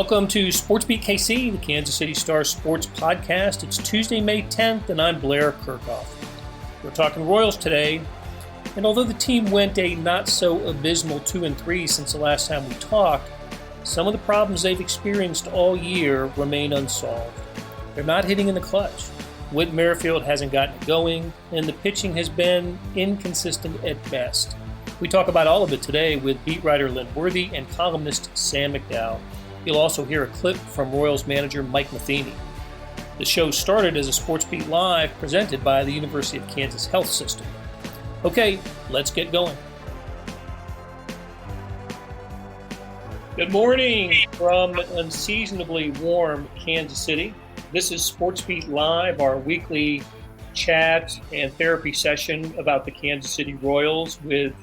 Welcome to SportsBeat KC, the Kansas City Star Sports Podcast. It's Tuesday, May 10th, and I'm Blair Kirchhoff. We're talking Royals today, and although the team went a not-so-abysmal 2-3 since the last time we talked, some of the problems they've experienced all year remain unsolved. They're not hitting in the clutch. Whit Merrifield hasn't gotten it going, and the pitching has been inconsistent at best. We talk about all of it today with beat writer Lynn Worthy and columnist Sam McDowell. You'll also hear a clip from Royals manager Mike Matheny. The show started as a SportsBeat Live presented by the University of Kansas Health System. Okay, let's get going. Good morning from unseasonably warm Kansas City. This is SportsBeat Live, our weekly chat and therapy session about the Kansas City Royals with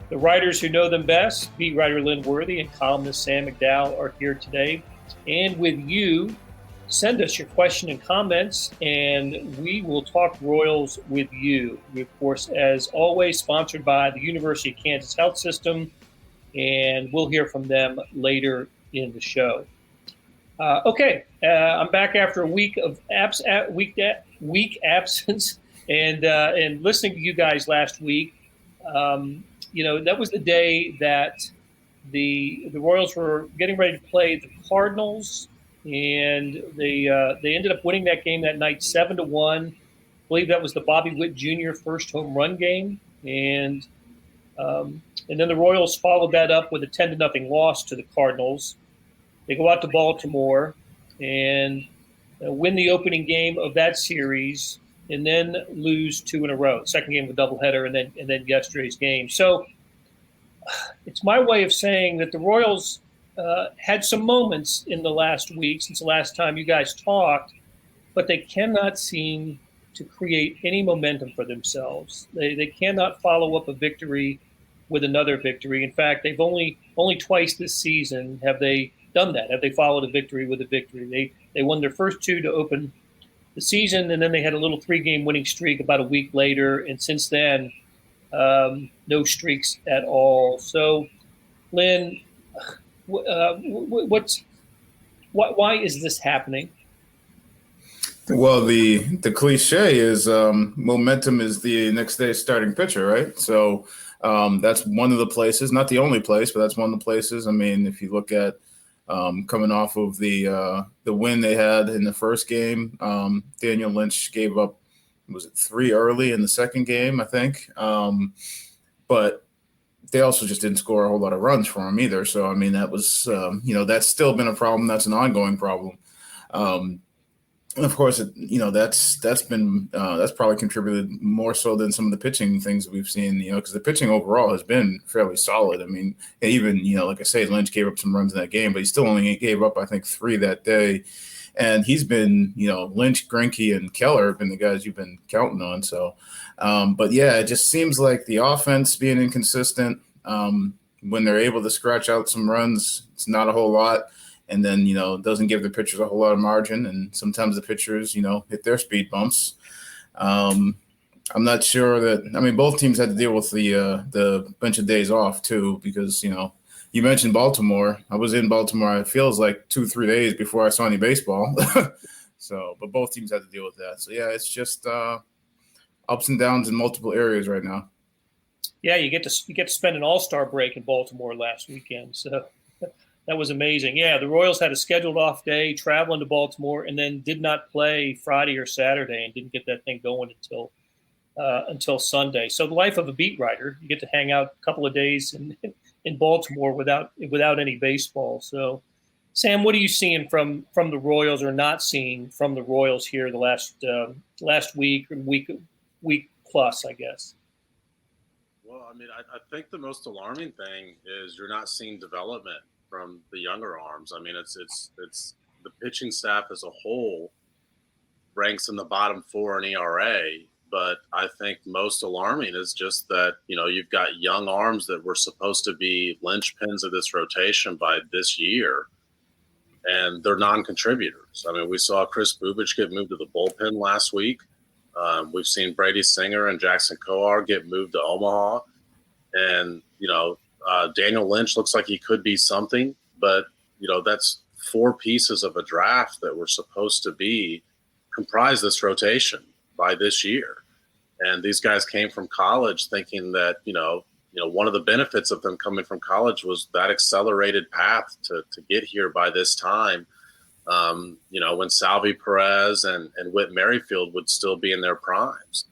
the writers who know them best. Beat writer Lynn Worthy and columnist Sam McDowell are here today. And with you, send us your question and comments, and we will talk Royals with you. We, of course, as always, sponsored by the University of Kansas Health System, and we'll hear from them later in the show. I'm back after a week of week absence, and listening to you guys last week. That was the day that the Royals were getting ready to play the Cardinals, and they ended up winning that game that night 7-1. I believe that was the Bobby Witt Jr. first home run game, and then the Royals followed that up with a 10-0 loss to the Cardinals. They go out to Baltimore and win the opening game of that series, and then lose two in a row. Second game of a doubleheader, and then yesterday's game. So it's my way of saying that the Royals had some moments in the last week since the last time you guys talked, but they cannot seem to create any momentum for themselves. They cannot follow up a victory with another victory. In fact, they've only twice this season have they done that. Have they followed a victory with a victory? They won their first two to open the season, and then they had a little 3-game winning streak about a week later, and since then, no streaks at all. So, Lynn, why is this happening? Well, the cliche is momentum is the next day's starting pitcher, right? So that's one of the places, not the only place, but that's one of the places. I mean, if you look at coming off of the win they had in the first game, Daniel Lynch gave up, was it 3 early in the second game, I think. But they also just didn't score a whole lot of runs for him either. So, I mean, that was, that's still been a problem. That's an ongoing problem. And of course, that's probably contributed more so than some of the pitching things that we've seen, because the pitching overall has been fairly solid. I mean, even, like I say, Lynch gave up some runs in that game, but he still only gave up, I think, 3 that day. And he's been, Lynch, Greinke, and Keller have been the guys you've been counting on. So, but yeah, it just seems like the offense being inconsistent. When they're able to scratch out some runs, it's not a whole lot. And then, doesn't give the pitchers a whole lot of margin. And sometimes the pitchers, hit their speed bumps. I'm not sure that – both teams had to deal with the bunch of days off too because, you mentioned Baltimore. I was in Baltimore, it feels like 2-3 days before I saw any baseball. But both teams had to deal with that. So, yeah, it's just ups and downs in multiple areas right now. Yeah, you get to spend an all-star break in Baltimore last weekend, so – that was amazing. Yeah, the Royals had a scheduled off day, traveling to Baltimore, and then did not play Friday or Saturday and didn't get that thing going until Sunday. So the life of a beat writer, you get to hang out a couple of days in Baltimore without any baseball. So, Sam, what are you seeing from the Royals or not seeing from the Royals here the last week plus, I guess? Well, I think the most alarming thing is you're not seeing development from the younger arms. It's the pitching staff as a whole ranks in the bottom 4 in ERA, but I think most alarming is just that, you've got young arms that were supposed to be linchpins of this rotation by this year, and they're non-contributors. We saw Chris Bubich get moved to the bullpen last week. We've seen Brady Singer and Jackson Coar get moved to Omaha, and, Daniel Lynch looks like he could be something, but, that's 4 pieces of a draft that were supposed to comprise this rotation by this year. And these guys came from college thinking that, one of the benefits of them coming from college was that accelerated path to get here by this time. When Salvi Perez and Whit Merrifield would still be in their primes.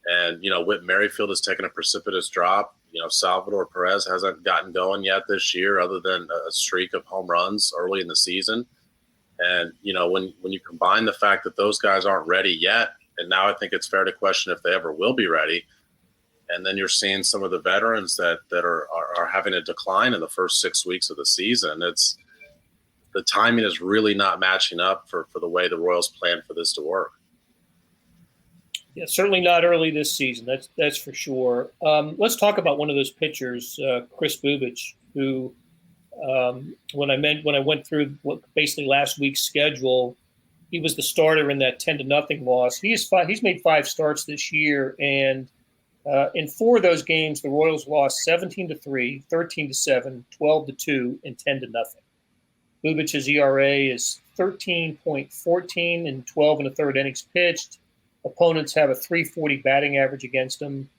And, Whit Merrifield has taken a precipitous drop. Salvador Perez hasn't gotten going yet this year other than a streak of home runs early in the season. And, when you combine the fact that those guys aren't ready yet, and now I think it's fair to question if they ever will be ready, and then you're seeing some of the veterans that are having a decline in the first 6 weeks of the season, the timing is really not matching up for the way the Royals plan for this to work. Yeah, certainly not early this season. That's for sure. Let's talk about one of those pitchers, Chris Bubic, who, when I went through basically last week's schedule, he was the starter in that 10-0 loss. He's made 5 starts this year, and in 4 of those games, the Royals lost 17-3, 13-7, 12-2, and 10-0. Bubic's ERA is 13.14 in 12 1/3 innings pitched. Opponents have a .340 batting average against him.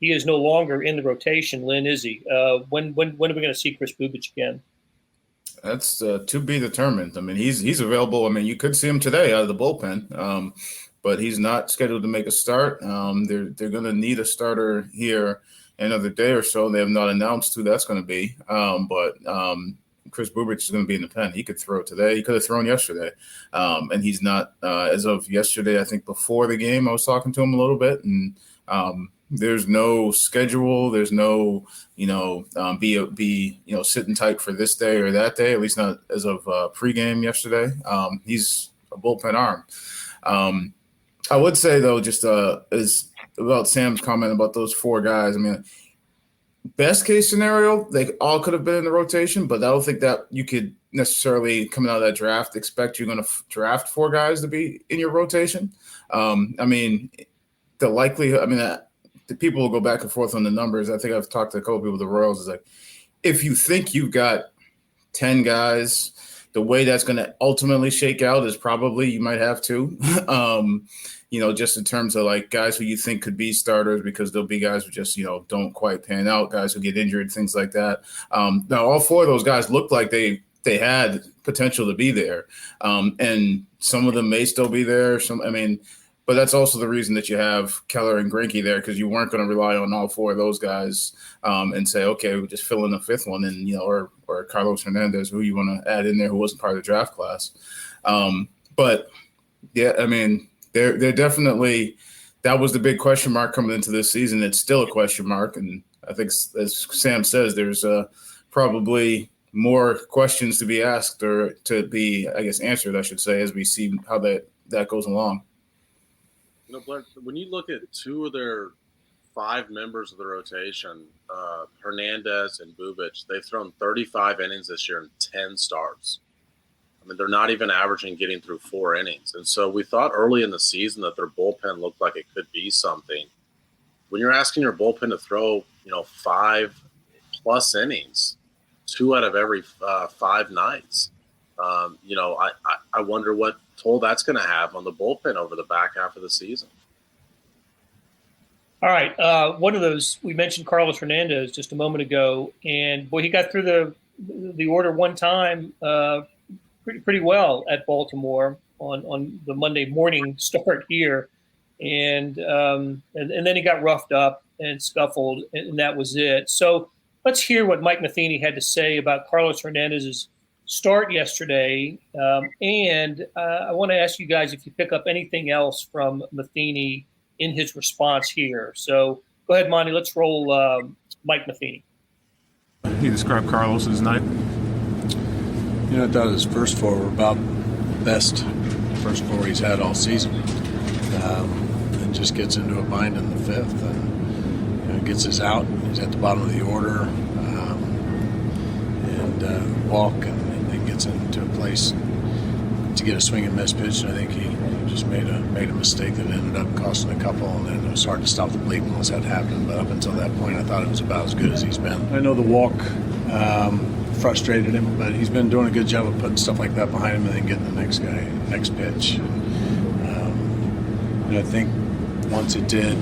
He is no longer in the rotation, Lynn, is he? When are we going to see Chris Bubic again? That's to be determined. I mean, he's available. I mean, you could see him today out of the bullpen, but he's not scheduled to make a start. They're going to need a starter here in another day or so. They have not announced who that's going to be, but Chris Bubic is going to be in the pen. He could throw today. He could have thrown yesterday, and he's not. As of yesterday, I think before the game, I was talking to him a little bit, and there's no schedule. There's no, be sitting tight for this day or that day. At least not as of pregame yesterday. He's a bullpen arm. I would say though, just is about Sam's comment about those 4 guys. I mean, best case scenario, they all could have been in the rotation, but I don't think that you could necessarily, coming out of that draft, expect you're going to draft 4 guys to be in your rotation. I mean, the likelihood, the people will go back and forth on the numbers. I think I've talked to a couple people with the Royals. Is like, if you think you've got 10 guys, the way that's going to ultimately shake out is probably you might have 2. Just in terms of like guys who you think could be starters, because there'll be guys who just, don't quite pan out, guys who get injured, things like that. Now, all 4 of those guys looked like they had potential to be there. And some of them may still be there. But that's also the reason that you have Keller and Greinke there, because you weren't going to rely on all 4 of those guys and say, okay, we'll just fill in the 5th one, and or Carlos Hernandez, who you want to add in there, who wasn't part of the draft class. But yeah, they're definitely, that was the big question mark coming into this season. It's still a question mark, and I think, as Sam says, there's probably more questions to be asked, or to be, I guess, answered, I should say, as we see how that goes along. Blair, when you look at 2 of their 5 members of the rotation, Hernandez and Bubic, they've thrown 35 innings this year and 10 starts. They're not even averaging getting through 4 innings. And so we thought early in the season that their bullpen looked like it could be something. When you're asking your bullpen to throw, 5+ innings, 2 out of every 5 nights, I wonder what toll that's going to have on the bullpen over the back half of the season. All right. One of those, we mentioned Carlos Hernandez just a moment ago, and boy, he got through the order one time pretty well at Baltimore on the Monday morning start here, and then he got roughed up and scuffled, and that was it. So let's hear what Mike Matheny had to say about Carlos Hernandez's start yesterday, and I want to ask you guys if you pick up anything else from Matheny in his response here. So go ahead, Monty. Let's roll Mike Matheny. He described Carlos's night. I thought his first 4 were about the best first 4 he's had all season, and just gets into a bind in the 5th, and gets his out. He's at the bottom of the order, and walk, and then gets into a place to get a swing and miss pitch. And I think he just made a mistake that ended up costing a couple, and then it was hard to stop the bleeding once that happened. But up until that point, I thought it was about as good as he's been. I know the walk frustrated him, but he's been doing a good job of putting stuff like that behind him and then getting the next pitch. I think once it did,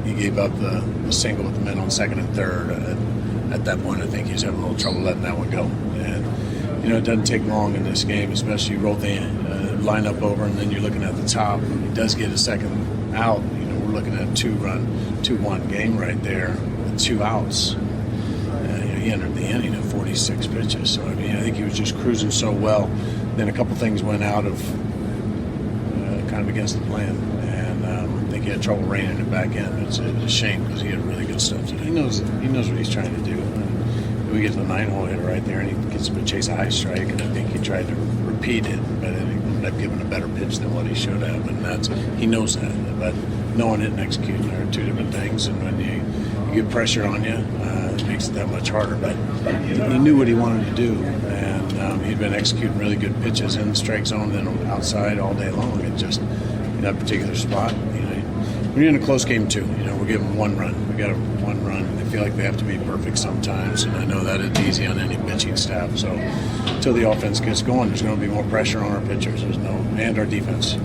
he gave up the single with the men on second and third. At that point, I think he was having a little trouble letting that one go. And, it doesn't take long in this game, especially you roll the lineup over and then you're looking at the top. He does get a second out. We're looking at a 2-1 game right there with 2 outs. He entered the inning at 46 pitches. So, I think he was just cruising so well. Then a couple things went out of kind of against the plan. And I think he had trouble reining it back in. It's a shame because he had really good stuff to do. He knows what he's trying to do. We get to the 9-hole hitter right there, and he gets him to chase a high strike, and I think he tried to repeat it, but then he ended up giving a better pitch than what he should have, and he knows that. But knowing it and executing are 2 different things, and when you get pressure on you, it makes it that much harder. But he knew what he wanted to do, and he'd been executing really good pitches in the strike zone and outside all day long. It just in that particular spot, when you're in a close game too, we're giving 1 run. We got 1 run. They feel like they have to be perfect sometimes, and I know that it's easy on any pitching staff. So until the offense gets going, there's going to be more pressure on our pitchers. And our defense.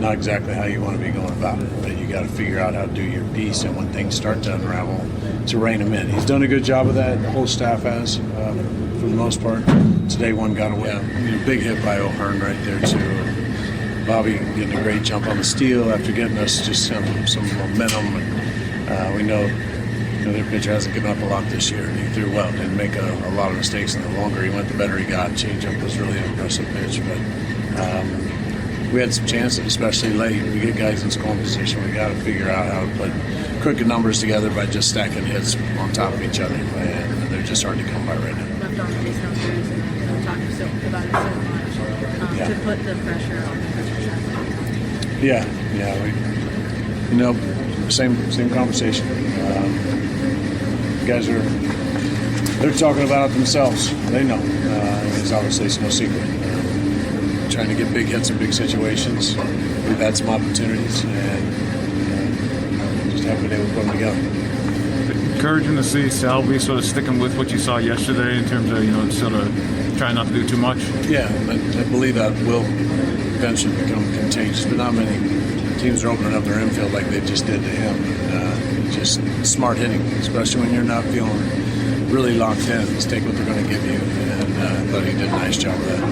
Not exactly how you want to be going about it, but you got to figure out how to do your piece. And when things start to unravel, to rein them in. He's done a good job of that. The whole staff has, for the most part. Today, one got away. Big hit by O'Hearn right there too. Bobby getting a great jump on the steal after getting us just some momentum. And, we know their pitcher hasn't given up a lot this year. He threw well, didn't make a lot of mistakes, and the longer he went, the better he got. Changeup was really an impressive pitch, but we had some chances, especially late. We get guys in scoring position. We got to figure out how to put crooked numbers together by just stacking hits on top of each other, and they're just hard to come by right now. Left on base numbers, and we talked about it so much to put the pressure on the pitcher. Yeah. Same conversation. Guys they're talking about it themselves. They know. It's obviously no secret. Trying to get big hits in big situations. We've had some opportunities, and just haven't been able to put them together. Encouraging to see Salvi sort of sticking with what you saw yesterday in terms of sort of trying not to do too much. Yeah, I believe that will eventually become contagious, but not many teams are opening up their infield like they just did to him. Just smart hitting, especially when you're not feeling really locked in. Just take what they're going to give you, and I thought he did a nice job of that.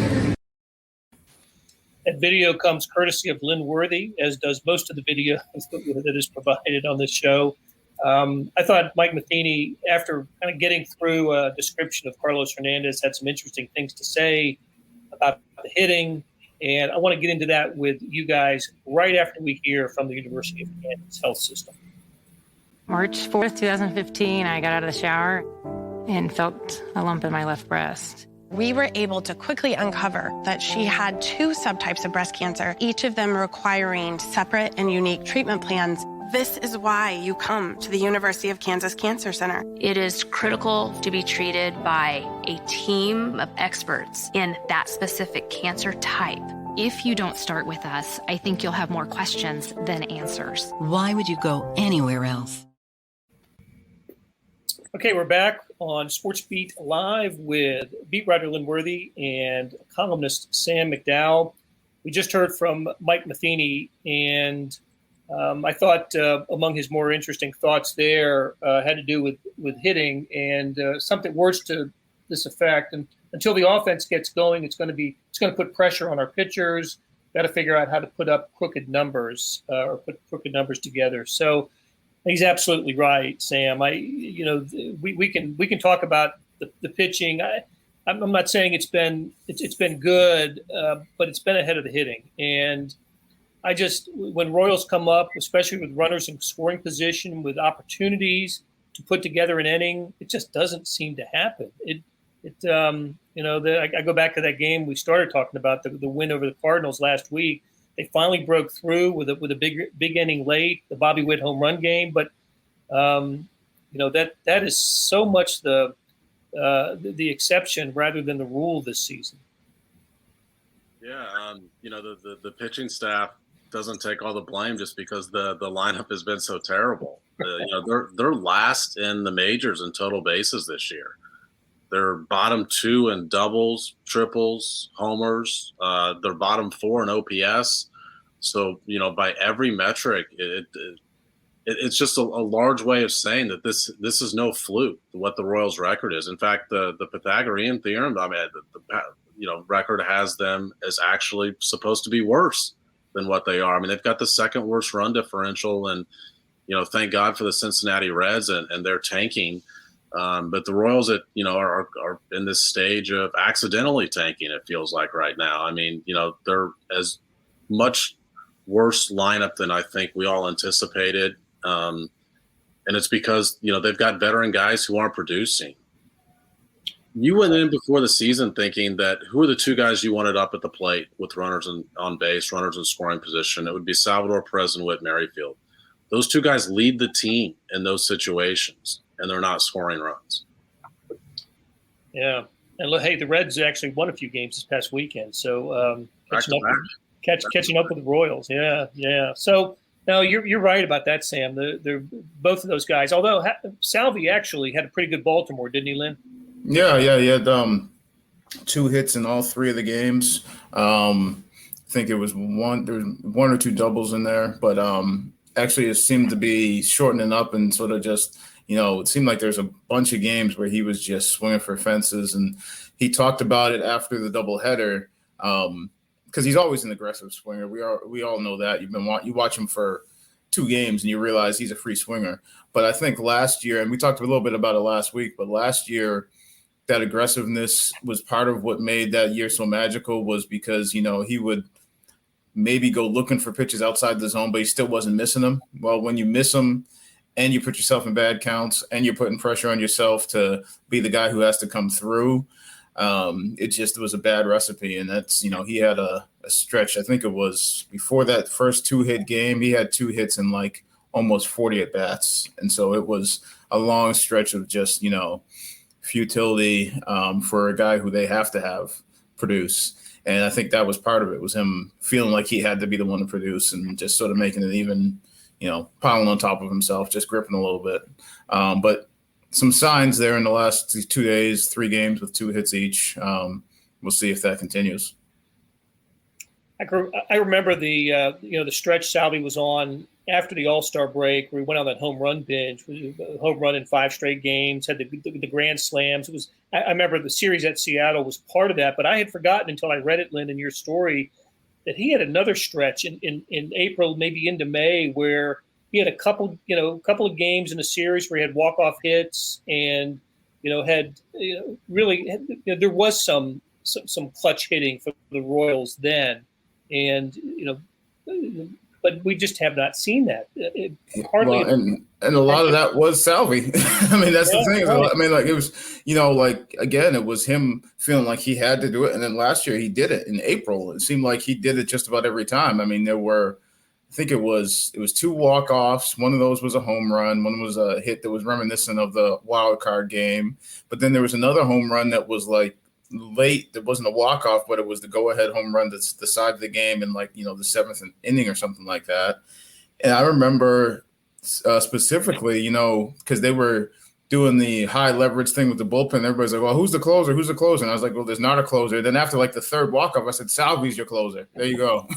That video comes courtesy of Lynn Worthy, as does most of the video that is provided on this show. I thought Mike Matheny, after kind of getting through a description of Carlos Hernandez, had some interesting things to say about the hitting. And I want to get into that with you guys right after we hear from the University of Kansas Health System. March 4th, 2015, I got out of the shower and felt a lump in my left breast. We were able to quickly uncover that she had 2 subtypes of breast cancer, each of them requiring separate and unique treatment plans. This is why you come to the University of Kansas Cancer Center. It is critical to be treated by a team of experts in that specific cancer type. If you don't start with us, I think you'll have more questions than answers. Why would you go anywhere else? Okay, we're back on SportsBeat Live with beat writer Lynn Worthy and columnist Sam McDowell. We just heard from Mike Matheny, and I thought among his more interesting thoughts there had to do with hitting and something words to this effect. And until the offense gets going, it's going to put pressure on our pitchers. Got to figure out how to put up crooked numbers or put crooked numbers together. So he's absolutely right, Sam. We can talk about the pitching. I'm not saying it's been good, but it's been ahead of the hitting. And when Royals come up, especially with runners in scoring position, with opportunities to put together an inning, it just doesn't seem to happen. I go back to that game we started talking about, the win over the Cardinals last week. They finally broke through with a big inning late, the Bobby Witt home run game. But that is so much the exception rather than the rule this season. Yeah, the pitching staff doesn't take all the blame just because the lineup has been so terrible. They're last in the majors in total bases this year. They're bottom 2 in doubles, triples, homers. They're bottom 4 in OPS. So, by every metric, it's just a large way of saying that this is no fluke, what the Royals' record is. In fact, the Pythagorean theorem, I mean, the record has them as actually supposed to be worse than what they are. I mean, they've got the second worst run differential, and thank God for the Cincinnati Reds and their tanking. But the Royals are in this stage of accidentally tanking, it feels like right now. I mean, they're as much worse lineup than I think we all anticipated. And it's because, they've got veteran guys who aren't producing. You went in before the season thinking that who are the two guys you wanted up at the plate with runners on base, runners in scoring position? It would be Salvador Perez and Whit Merrifield. Those two guys lead the team in those situations, and they're not scoring runs. Yeah. And look, hey, the Reds actually won a few games this past weekend. So catching up with the Royals. Yeah, yeah. So no, you're right about that, Sam. They're both of those guys. Although Salvi actually had a pretty good Baltimore, didn't he, Lynn? Yeah. He had 2 hits in all 3 of the games. I think there was one or 2 doubles in there, but actually it seemed to be shortening up and sort of just, it seemed like there's a bunch of games where he was just swinging for fences. And he talked about it after the doubleheader, because he's always an aggressive swinger. We all know that. You watch him for 2 games and you realize he's a free swinger. But I think last year, and we talked a little bit about it last week, but last year that aggressiveness was part of what made that year so magical, was because, he would maybe go looking for pitches outside the zone, but he still wasn't missing them. Well, when you miss them and you put yourself in bad counts and you're putting pressure on yourself to be the guy who has to come through, it was a bad recipe. And that's, he had a stretch. I think it was before that first 2-hit game, he had 2 hits in like almost 40 at bats. And so it was a long stretch of just, futility for a guy who they have to have produce. And I think that was part of it, was him feeling like he had to be the one to produce and just sort of making it even, piling on top of himself, just gripping a little bit. But some signs there in the last 2 days, 3 games with 2 hits each. We'll see if that continues. I remember the stretch Salvi was on after the All-Star break, where he went on that home run binge, home run in 5 straight games, had the grand slams. I remember the series at Seattle was part of that, but I had forgotten until I read it, Lynn, in your story, that he had another stretch in April, maybe into May, where he had a couple of games in a series where he had walk-off hits and there was some clutch hitting for the Royals then, and but we just have not seen that. Hardly. Well, and a lot of that was Salvi. I mean, that's the thing. Right. I mean, like, it was, again, it was him feeling like he had to do it. And then last year he did it in April. It seemed like he did it just about every time. I mean, I think it was 2 walk-offs. One of those was a home run. One was a hit that was reminiscent of the wild card game. But then there was another home run that was like late. That wasn't a walk-off, but it was the go-ahead home run that's decided the game in the 7th inning or something like that. And I remember specifically, because they were doing the high leverage thing with the bullpen. Everybody's like, well, who's the closer? Who's the closer? And I was like, well, there's not a closer. Then after the 3rd walk-off, I said, Salvi's your closer. There you go.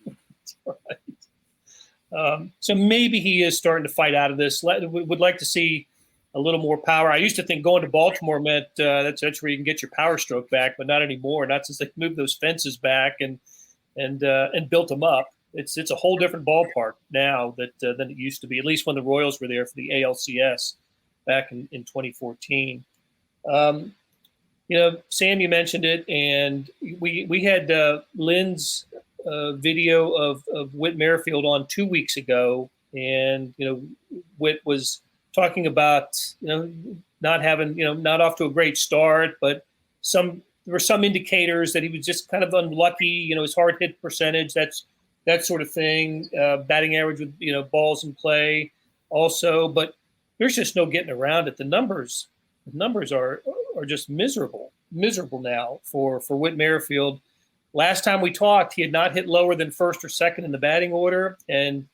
That's right. So maybe he is starting to fight out of this. Would like to see a little more power. I used to think going to Baltimore meant that's where you can get your power stroke back, but not anymore. Not since they moved those fences back and built them up. It's a whole different ballpark now than it used to be. At least when the Royals were there for the ALCS back in 2014. Sam, you mentioned it, and we had Lynn's video of Whit Merrifield on 2 weeks ago, and Whit was talking about not off to a great start, but there were some indicators that he was just kind of unlucky. His hard hit percentage, that sort of thing, batting average with balls in play, also. But there's just no getting around it. The numbers are just miserable now for Whit Merrifield. Last time we talked, he had not hit lower than 1st or 2nd in the batting order, and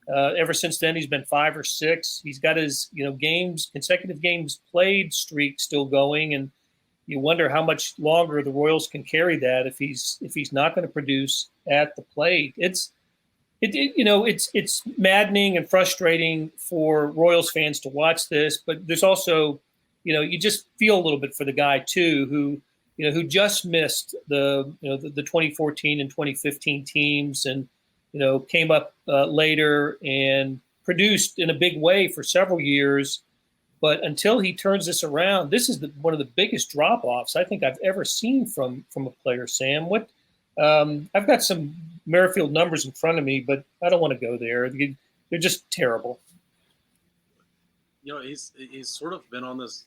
ever since then, he's been 5 or 6. He's got his, consecutive games played streak still going. And, you wonder how much longer the Royals can carry that if he's not going to produce at the plate. It's maddening and frustrating for Royals fans to watch this, but there's also, you just feel a little bit for the guy too, who just missed the 2014 and 2015 teams, and came up later and produced in a big way for several years. But until he turns this around, this is one of the biggest drop-offs I think I've ever seen from a player, Sam. I've got some Merrifield numbers in front of me, but I don't want to go there. They're just terrible. He's sort of been on this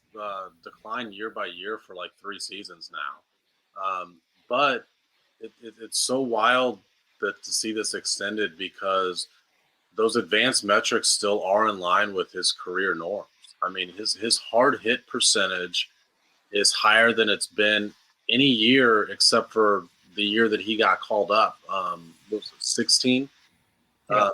decline year by year for like 3 seasons now. But it's so wild to see this extended, because those advanced metrics still are in line with his career norms. I mean, his hard hit percentage is higher than it's been any year except for the year that he got called up. What was it, 16? Yeah.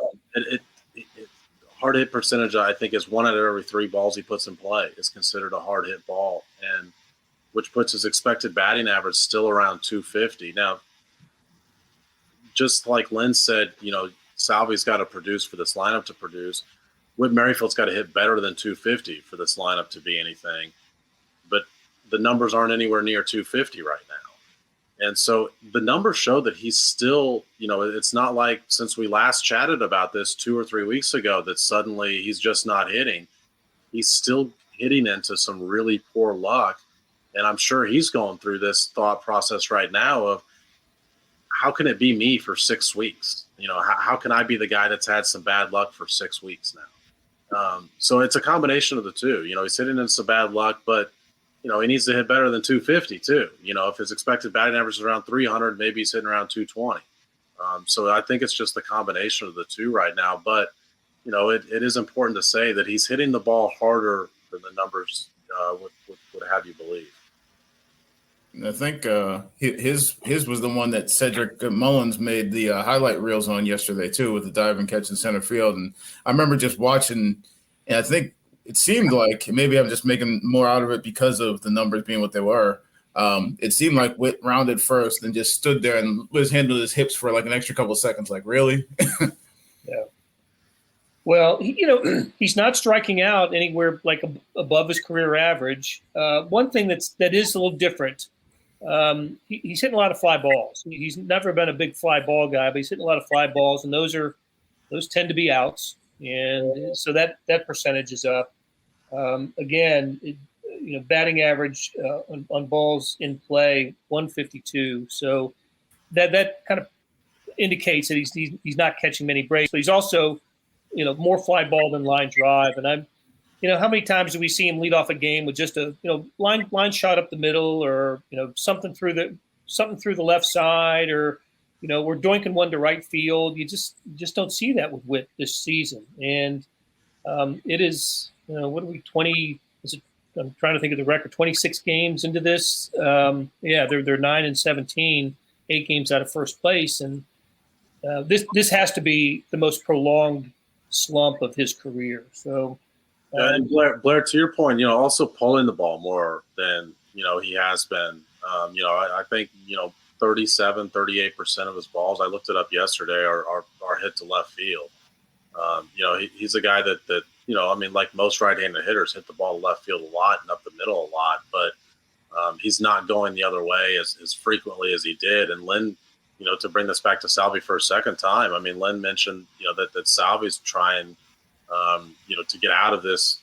Hard hit percentage, I think, is 1 out of every 3 balls he puts in play is considered a hard hit ball, and which puts his expected batting average still around 250. Now, just like Lynn said, Salvi's got to produce for this lineup to produce. Whit Merrifield's got to hit better than 250 for this lineup to be anything. But the numbers aren't anywhere near 250 right now. And so the numbers show that he's still, it's not like since we last chatted about this 2 or 3 weeks ago that suddenly he's just not hitting. He's still hitting into some really poor luck. And I'm sure he's going through this thought process right now of, how can it be me for 6 weeks? How can I be the guy that's had some bad luck for 6 weeks now? So it's a combination of the two. He's hitting in some bad luck, but, he needs to hit better than 250 too. If his expected batting average is around 300, maybe he's hitting around 220. So I think it's just the combination of the two right now. But, it is important to say that he's hitting the ball harder than the numbers would have you believe. I think his was the one that Cedric Mullins made the highlight reels on yesterday too, with the diving catch in center field. And I remember just watching, and I think it seemed like, maybe I'm just making more out of it because of the numbers being what they were. It seemed like Whit rounded first and just stood there and was handling his hips for like an extra couple of seconds. Like, really? Yeah. Well, he's not striking out anywhere like above his career average. One thing that is a little different. He's hitting a lot of fly balls. He's never been a big fly ball guy, but he's hitting a lot of fly balls, and those tend to be outs, and so that percentage is up. Again, batting average on balls in play 152. So that kind of indicates that he's not catching many breaks, but he's also more fly ball than line drive. And I'm. How many times do we see him lead off a game with just a line shot up the middle, or something through the left side, or we're doinking one to right field. You just don't see that with Whit this season. And it is what are we 20? I'm trying to think of the record. 26 games into this. They're 9-17, 8 games out of first place, and this has to be the most prolonged slump of his career. So. And Blair, to your point, also pulling the ball more than, he has been. I think, 37, 38% of his balls, I looked it up yesterday, are hit to left field. He's a guy that like most right-handed hitters, hit the ball to left field a lot and up the middle a lot, but he's not going the other way as frequently as he did. And Lynn, to bring this back to Salvi for a second time, Lynn mentioned, that Salvi's trying – to get out of this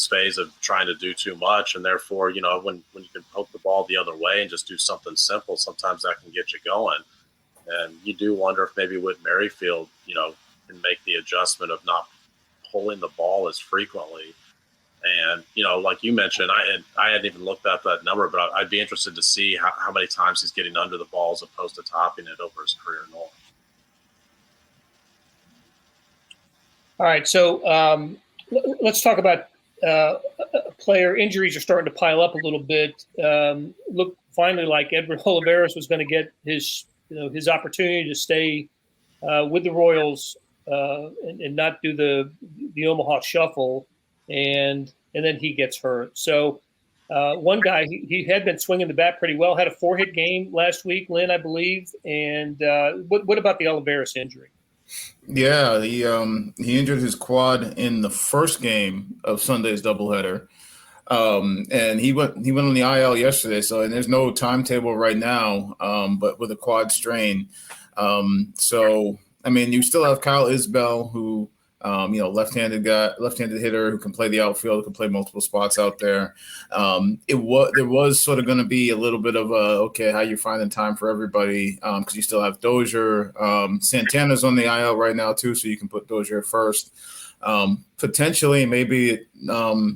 phase of trying to do too much. And therefore, when you can poke the ball the other way and just do something simple, sometimes that can get you going. And you do wonder if maybe Whit Merrifield, can make the adjustment of not pulling the ball as frequently. And, like you mentioned, I hadn't even looked at that number, but I'd be interested to see how many times he's getting under the ball as opposed to topping it over his career norm. All right, so let's talk about player injuries are starting to pile up a little bit. Look, finally, like Edward Olivares was going to get his opportunity to stay with the Royals and not do the Omaha Shuffle, and then he gets hurt. So One guy, he had been swinging the bat pretty well, had a 4-hit game last week, Lynn, I believe. And what about the Olivares injury? Yeah, he injured his quad in the first game of Sunday's doubleheader. And he went on the IL yesterday. So, and there's no timetable right now, but with a quad strain. So, I mean, you still have Kyle Isbell, who, left-handed hitter who can play the outfield, who can play multiple spots out there. There was sort of going to be a little bit of how you finding time for everybody, because you still have Dozier. Santana's on the IL right now too, so you can put Dozier first. Potentially, maybe it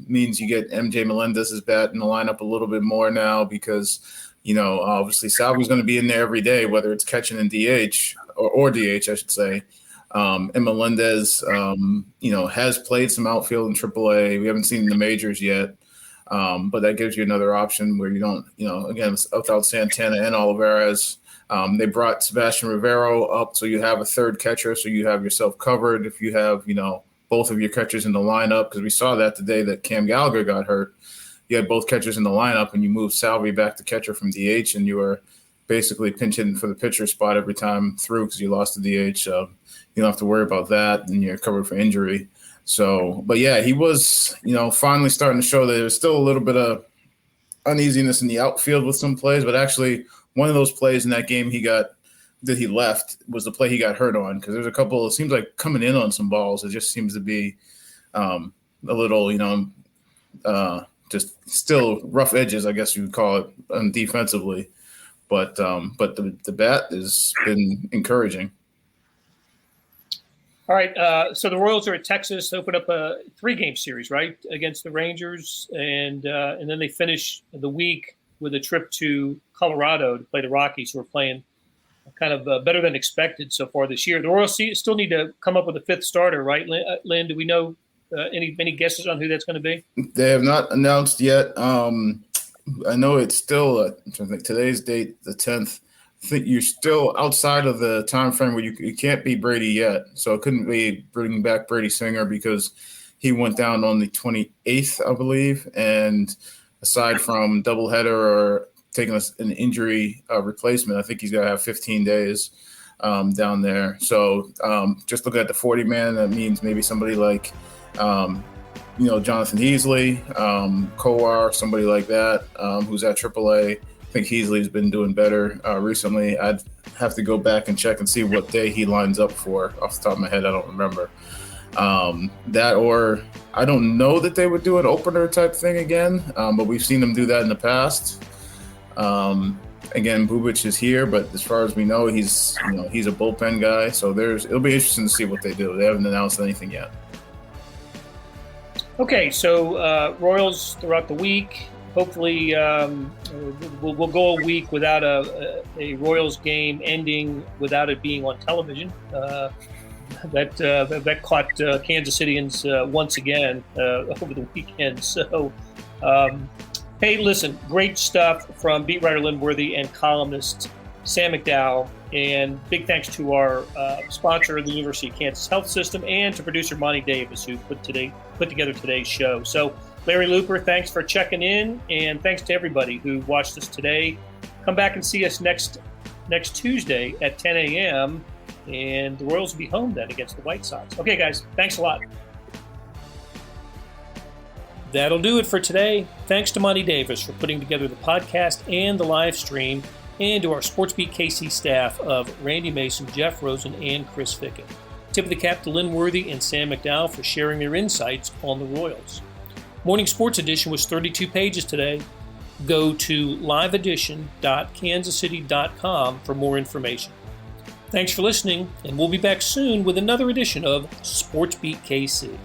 means you get MJ Melendez's bat in the lineup a little bit more now because, obviously Salvy's going to be in there every day, whether it's catching in DH or DH, I should say. And Melendez, has played some outfield in AAA. We haven't seen the majors yet, but that gives you another option where you don't, again, without Santana and Olivares. They brought Sebastian Rivero up, so you have a third catcher, so you have yourself covered if you have, both of your catchers in the lineup, because we saw that the day that Cam Gallagher got hurt. You had both catchers in the lineup, and you moved Salvy back to catcher from DH, and you were basically pinch hitting for the pitcher spot every time through because you lost the DH. So you don't have to worry about that, and you're covered for injury. So, but yeah, he was, finally starting to show that there's still a little bit of uneasiness in the outfield with some plays, but actually one of those plays in that game that he left was the play he got hurt on, because there's a couple, it seems like coming in on some balls. It just seems to be a little, just still rough edges, I guess you would call it, defensively. But the bat has been encouraging. All right, so the Royals are at Texas, open up a 3-game series, right, against the Rangers, and then they finish the week with a trip to Colorado to play the Rockies, who are playing kind of better than expected so far this year. The Royals still need to come up with a 5th starter, right, Lynn? Do we know any guesses on who that's going to be? They have not announced yet. I know it's still, I'm trying to think, today's date, the 10th. I think you're still outside of the time frame where you can't be Brady yet. So it couldn't be bringing back Brady Singer because he went down on the 28th, I believe. And aside from doubleheader or taking an injury replacement, I think he's got to have 15 days down there. So just looking at the 40-man, that means maybe somebody like Jonathan Heasley, Kowar, somebody like that, who's at AAA. I think Heasley's been doing better recently. I'd have to go back and check and see what day he lines up for. Off the top of my head, I don't remember. That, or I don't know that they would do an opener type thing again, but we've seen them do that in the past. Again, Bubic is here, but as far as we know, he's a bullpen guy. So it'll be interesting to see what they do. They haven't announced anything yet. Okay, so Royals throughout the week. Hopefully, we'll go a week without a Royals game ending without it being on television. That caught Kansas Cityans once again over the weekend. So, hey, listen, great stuff from beat writer Lynn Worthy and columnist Sam McDowell. And big thanks to our sponsor, the University of Kansas Health System, and to producer Monty Davis, who put together today's show. So, Larry Looper, thanks for checking in, and thanks to everybody who watched us today. Come back and see us next Tuesday at 10 a.m., and the Royals will be home then against the White Sox. Okay, guys, thanks a lot. That'll do it for today. Thanks to Monty Davis for putting together the podcast and the live stream, and to our SportsBeat KC staff of Randy Mason, Jeff Rosen, and Chris Fickett. Tip of the cap to Lynn Worthy and Sam McDowell for sharing their insights on the Royals. Morning Sports Edition was 32 pages today. Go to liveedition.kansascity.com for more information. Thanks for listening, and we'll be back soon with another edition of SportsBeat KC.